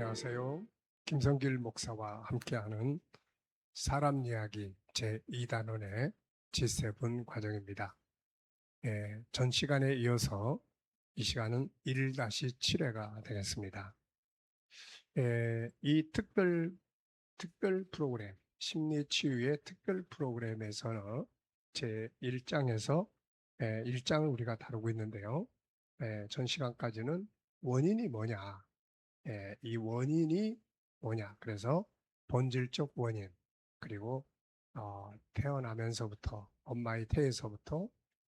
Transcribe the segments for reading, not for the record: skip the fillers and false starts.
안녕하세요. 김성길 목사와 함께하는 사람 이야기 제2단원의 G7 과정입니다. 전 시간에 이어서 이 시간은 1-7회가 되겠습니다. 이 특별 프로그램, 심리치유의 특별 프로그램에서는 제1장에서 1장을 우리가 다루고 있는데요. 전 시간까지는 원인이 뭐냐, 이 원인이 뭐냐, 그래서 본질적 원인, 그리고 태어나면서부터 엄마의 태에서부터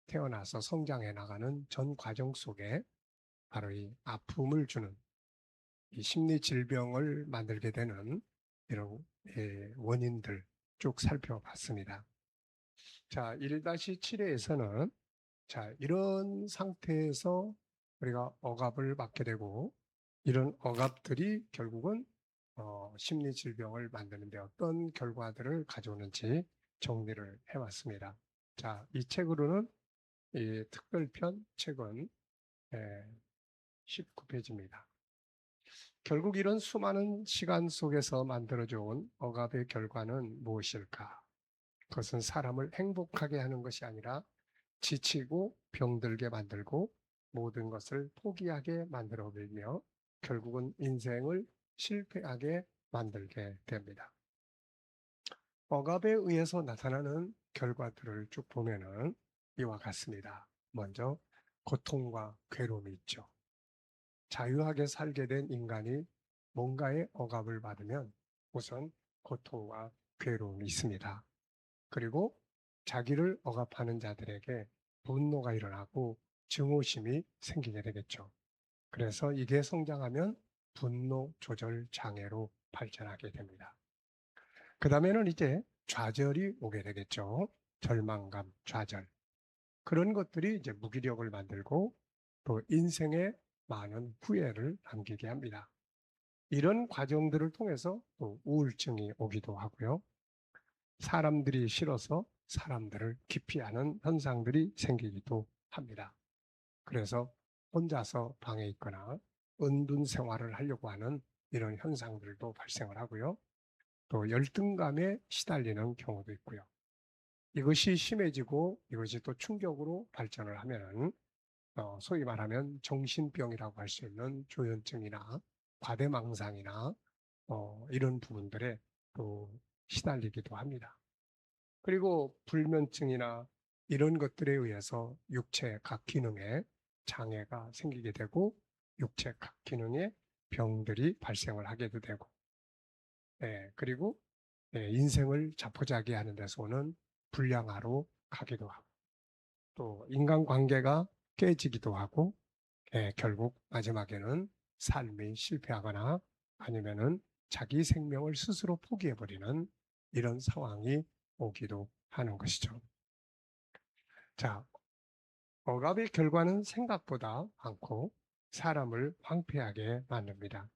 태어나서 성장해 나가는 전 과정 속에 바로 이 아픔을 주는 이 심리 질병을 만들게 되는 이런 원인들 쭉 살펴봤습니다. 자, 1-7회에서는 자, 이런 상태에서 우리가 억압을 받게 되고 이런 억압들이 결국은 심리 질병을 만드는데 어떤 결과들을 가져오는지 정리를 해왔습니다. 자, 이 책으로는 이 특별편 책은 19페이지입니다. 결국 이런 수많은 시간 속에서 만들어져 온 억압의 결과는 무엇일까? 그것은 사람을 행복하게 하는 것이 아니라 지치고 병들게 만들고 모든 것을 포기하게 만들어버리며 결국은 인생을 실패하게 만들게 됩니다. 억압에 의해서 나타나는 결과들을 쭉 보면은 이와 같습니다. 먼저 고통과 괴로움이 있죠. 자유하게 살게 된 인간이 뭔가의 억압을 받으면 우선 고통과 괴로움이 있습니다. 그리고 자기를 억압하는 자들에게 분노가 일어나고 증오심이 생기게 되겠죠. 그래서 이게 성장하면 분노 조절 장애로 발전하게 됩니다. 그 다음에는 이제 좌절이 오게 되겠죠. 절망감, 좌절. 그런 것들이 이제 무기력을 만들고 또 인생에 많은 후회를 남기게 합니다. 이런 과정들을 통해서 또 우울증이 오기도 하고요. 사람들이 싫어서 사람들을 기피하는 현상들이 생기기도 합니다. 그래서 혼자서 방에 있거나 은둔 생활을 하려고 하는 이런 현상들도 발생을 하고요. 또 열등감에 시달리는 경우도 있고요. 이것이 심해지고 이것이 또 충격으로 발전을 하면은 소위 말하면 정신병이라고 할 수 있는 조현증이나 과대망상이나 이런 부분들에 또 시달리기도 합니다. 그리고 불면증이나 이런 것들에 의해서 육체 각 기능에 장애가 생기게 되고 육체 각 기능에 병들이 발생을 하게도 되고 그리고 인생을 자포자기하는 데서 오는 불량화로 가기도 하고 또 인간관계가 깨지기도 하고 결국 마지막에는 삶이 실패하거나 아니면은 자기 생명을 스스로 포기해버리는 이런 상황이 오기도 하는 것이죠. 자, 억압의 결과는 생각보다 많고 사람을 황폐하게 만듭니다.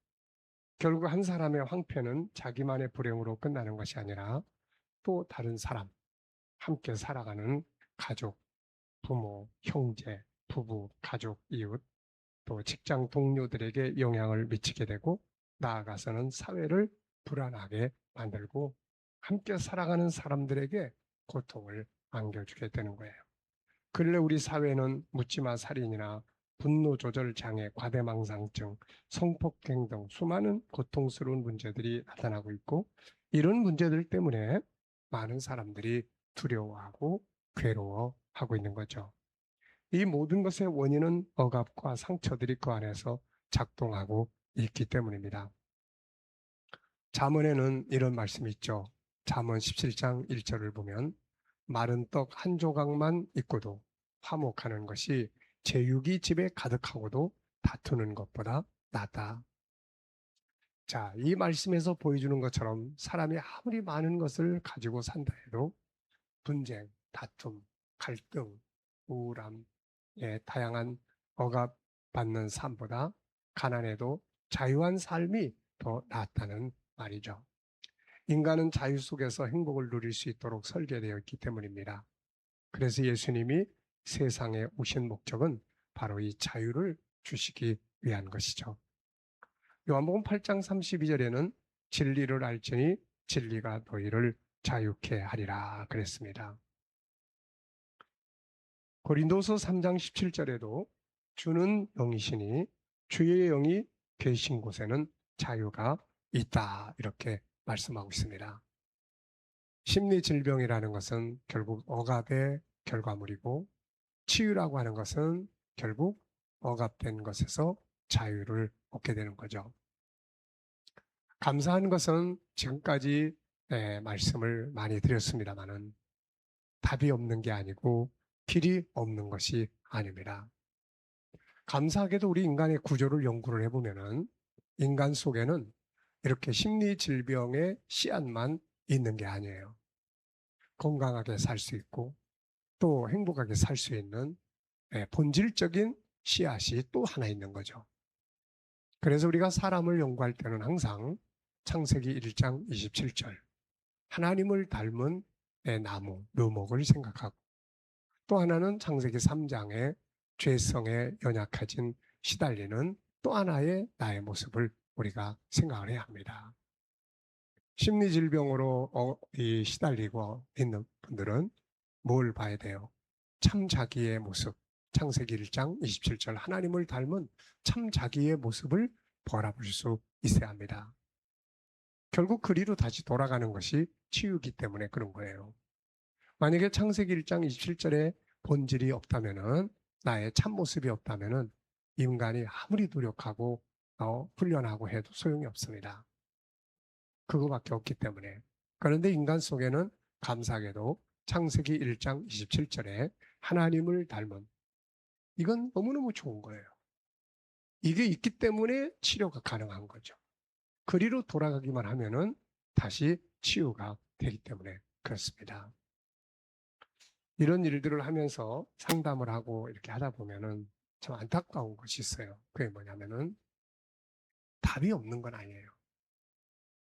결국 한 사람의 황폐는 자기만의 불행으로 끝나는 것이 아니라 또 다른 사람, 함께 살아가는 가족, 부모, 형제, 부부, 가족, 이웃, 또 직장 동료들에게 영향을 미치게 되고 나아가서는 사회를 불안하게 만들고 함께 살아가는 사람들에게 고통을 안겨주게 되는 거예요. 근래 우리 사회는 묻지마 살인이나 분노 조절 장애, 과대망상증, 성폭행 등 수많은 고통스러운 문제들이 나타나고 있고 이런 문제들 때문에 많은 사람들이 두려워하고 괴로워하고 있는 거죠. 이 모든 것의 원인은 억압과 상처들이 그 안에서 작동하고 있기 때문입니다. 잠언에는 이런 말씀이 있죠. 잠언 17장 1절을 보면 마른 떡 한 조각만 있고도 화목하는 것이 제육이 집에 가득하고도 다투는 것보다 낫다. 자, 이 말씀에서 보여주는 것처럼 사람이 아무리 많은 것을 가지고 산다 해도 분쟁, 다툼, 갈등, 우울함, 다양한 억압받는 삶보다 가난해도 자유한 삶이 더 낫다는 말이죠. 인간은 자유 속에서 행복을 누릴 수 있도록 설계되어 있기 때문입니다. 그래서 예수님이 세상에 오신 목적은 바로 이 자유를 주시기 위한 것이죠. 요한복음 8장 32절에는 진리를 알지니 진리가 너희를 자유케 하리라 그랬습니다. 고린도서 3장 17절에도 주는 영이시니 주의 영이 계신 곳에는 자유가 있다 이렇게 말씀하고 있습니다. 심리질병이라는 것은 결국 억압의 결과물이고 치유라고 하는 것은 결국 억압된 것에서 자유를 얻게 되는 거죠. 감사한 것은 지금까지 말씀을 많이 드렸습니다마는 답이 없는 게 아니고 길이 없는 것이 아닙니다. 감사하게도 우리 인간의 구조를 연구를 해보면은 인간 속에는 이렇게 심리질병의 씨앗만 있는 게 아니에요. 건강하게 살 수 있고 또 행복하게 살 수 있는 본질적인 씨앗이 또 하나 있는 거죠. 그래서 우리가 사람을 연구할 때는 항상 창세기 1장 27절 하나님을 닮은 나무, 묘목을 생각하고 또 하나는 창세기 3장의 죄성에 연약해진 시달리는 또 하나의 나의 모습을 우리가 생각을 해야 합니다. 심리질병으로 시달리고 있는 분들은 뭘 봐야 돼요? 참 자기의 모습, 창세기 1장 27절 하나님을 닮은 참 자기의 모습을 바라볼 수 있어야 합니다. 결국 그리로 다시 돌아가는 것이 치유기 때문에 그런 거예요. 만약에 창세기 1장 27절에 본질이 없다면은 나의 참모습이 없다면은 인간이 아무리 노력하고 훈련하고 해도 소용이 없습니다. 그거밖에 없기 때문에. 그런데 인간 속에는 감사하게도 창세기 1장 27절에 하나님을 닮은 이건 너무너무 좋은 거예요. 이게 있기 때문에 치료가 가능한 거죠. 그리로 돌아가기만 하면은 다시 치유가 되기 때문에 그렇습니다. 이런 일들을 하면서 상담을 하고 이렇게 하다 보면은 참 안타까운 것이 있어요. 그게 뭐냐면은 답이 없는 건 아니에요.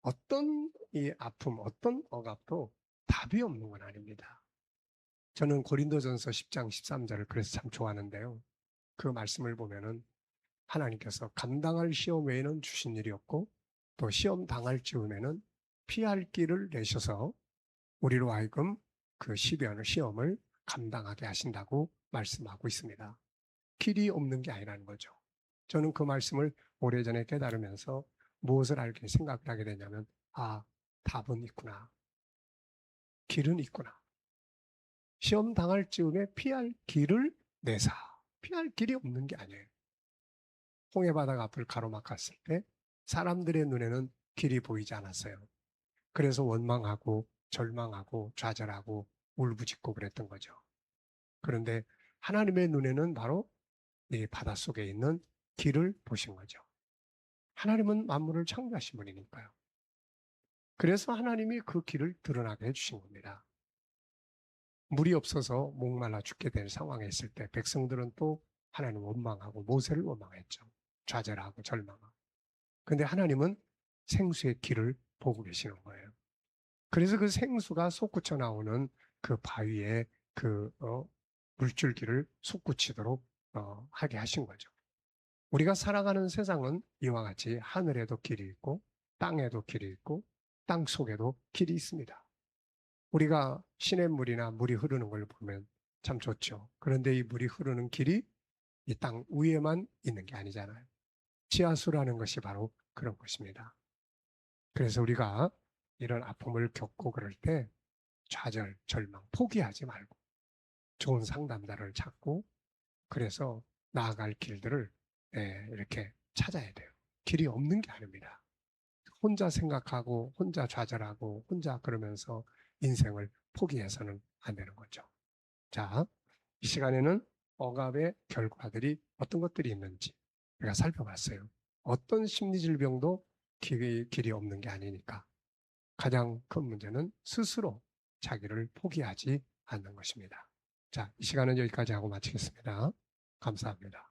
어떤 이 아픔, 어떤 억압도 답이 없는 건 아닙니다. 저는 고린도전서 10장 13절을 그래서 참 좋아하는데요. 그 말씀을 보면은 하나님께서 감당할 시험 외에는 주신 일이 없고 또 시험 당할 즈음에는 피할 길을 내셔서 우리로 하여금 그 시험을 감당하게 하신다고 말씀하고 있습니다. 길이 없는 게 아니라는 거죠. 저는 그 말씀을 오래전에 깨달으면서 무엇을 알게 생각을 하게 되냐면 답은 있구나. 길은 있구나. 시험 당할 즈음에 피할 길을 내사. 피할 길이 없는 게 아니에요. 홍해바다가 앞을 가로막았을 때 사람들의 눈에는 길이 보이지 않았어요. 그래서 원망하고 절망하고 좌절하고 울부짖고 그랬던 거죠. 그런데 하나님의 눈에는 바로 이 바닷속에 있는 길을 보신 거죠. 하나님은 만물을 창조하신 분이니까요. 그래서 하나님이 그 길을 드러나게 해주신 겁니다. 물이 없어서 목말라 죽게 된 상황에 있을 때 백성들은 또 하나님을 원망하고 모세를 원망했죠. 좌절하고 절망하고. 그런데 하나님은 생수의 길을 보고 계시는 거예요. 그래서 그 생수가 솟구쳐 나오는 그 바위에 물줄기를 솟구치도록 하게 하신 거죠. 우리가 살아가는 세상은 이와 같이 하늘에도 길이 있고 땅에도 길이 있고 땅 속에도 길이 있습니다. 우리가 시냇물이나 물이 흐르는 걸 보면 참 좋죠. 그런데 이 물이 흐르는 길이 이 땅 위에만 있는 게 아니잖아요. 지하수라는 것이 바로 그런 것입니다. 그래서 우리가 이런 아픔을 겪고 그럴 때 좌절, 절망, 포기하지 말고 좋은 상담자를 찾고 그래서 나아갈 길들을 이렇게 찾아야 돼요. 길이 없는 게 아닙니다. 혼자 생각하고 혼자 좌절하고 혼자 그러면서 인생을 포기해서는 안 되는 거죠. 자, 이 시간에는 억압의 결과들이 어떤 것들이 있는지 우리가 살펴봤어요. 어떤 심리질병도 길이 없는 게 아니니까 가장 큰 문제는 스스로 자기를 포기하지 않는 것입니다. 자, 이 시간은 여기까지 하고 마치겠습니다. 감사합니다.